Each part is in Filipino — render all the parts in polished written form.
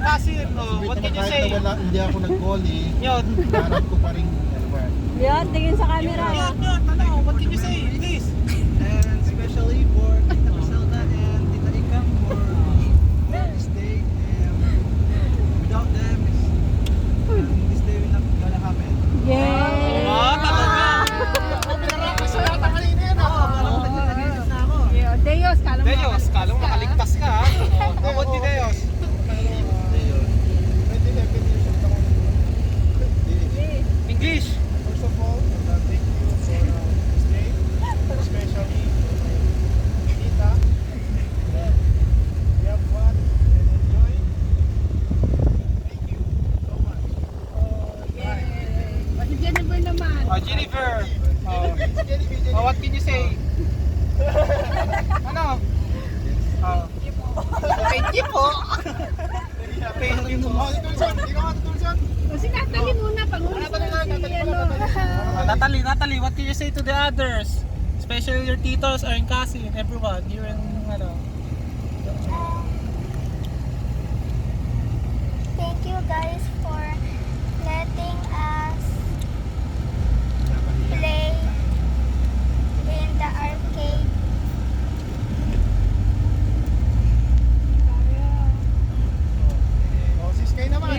cousin. Oh, what can you say? Kahit na wala, hindi ako nag-volley, Yun. harap ko pa rin. Yan, tingin sa camera. Yun. Ano, what can you say? Please. And especially for Tita Griselda and Tita Ikang for this day. And without them, this day will not gonna happen. Yay! Ah, talaga. Pinarakas sa yata kanina yan. Nag-iisip na ako. Deos, kala mo. Deos, kala mo makaligtas ka. Ha? Oh, how about you, Deos? English. First of all, thank you for this day, especially Tita. We have fun and enjoy. Thank you so much. Si Jennifer naman. Oh, Jennifer. Oh, what can you say? Ano? Oh. Thank you po. Thank you po. Si Natalie muna, pag-ulit ko na si Natalie, what can you say to the others? Especially your titos or your cousin, everyone here in ano. Thank you guys for letting us play in the arcade. Oh, si Sky naman.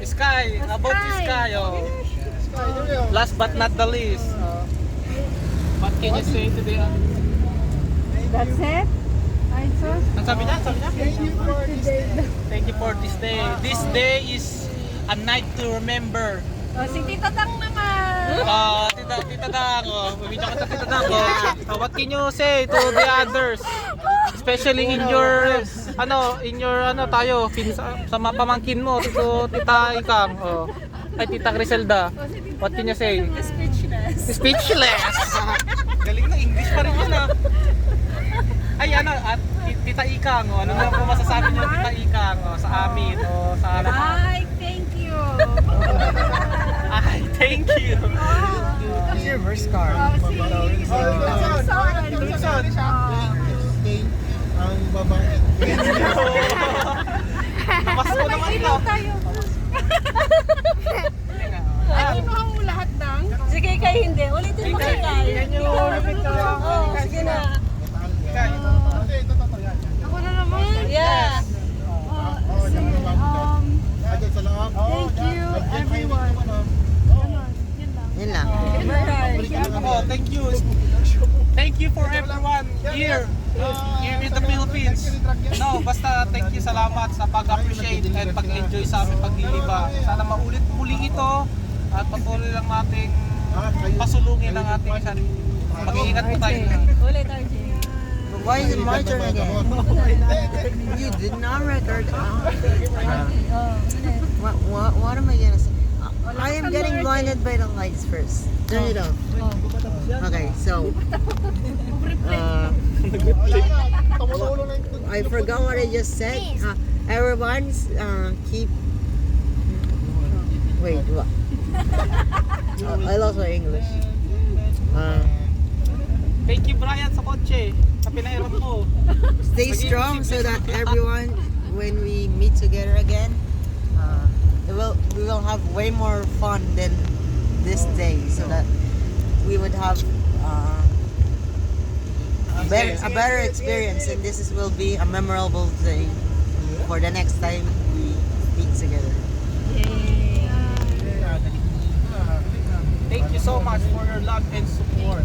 Sky, about to Sky. Oh. Sky, yun yun. Last but not the least. What can you say to the others? That's it? Ay, sus. Ang sabi niya? Thank you for this day. Thank you for this day. This day is a night to remember. Si Tita Tang naman. Tita Dang, bumidya ka sa Tita Dang. What can you say to the others? Especially in your tayo sa mga pamangkin mo, Tita Ikang, ay Tita Griselda. What can you say? Speechless. Galing na English pa rin yun ah. Ay at Tita Ikang, ano na po masasabi niyo Tita Ikang sa amin sa Ay, thank you. Ay, thank you. It's your first card. Stay ang babae. Mas ko naman ito. Ay, kinuha mo lahat ng? Sige, kay hindi. Ulitin mo kay Kay. Sige na. Ako na naman? Yeah. Thank you, everyone. Yun lang. Thank you. Thank you for everyone here in the Philippines. No, basta thank you, salamat sa pag-appreciate and pag-enjoy sa aming pagliliba. Sana maulit muli ito at patuloy lang nating pasulungin ang ating sarili. Mag-iingat po tayo. Ulit, RJ. Why is it my turn again? You did not record. What am I gonna say? I am getting blinded by the lights first. Turn it off. Okay, so I forgot what I just said. Everyone's keep. Wait, what? I lost my English. Thank you, Brian, sa kotse. Sa pinahirap mo. Stay strong so that everyone, when we meet together again, we will have way more fun than this day, so that we would have a better experience, and will be a memorable day for the next time we meet together. Thank you so much for your love and support.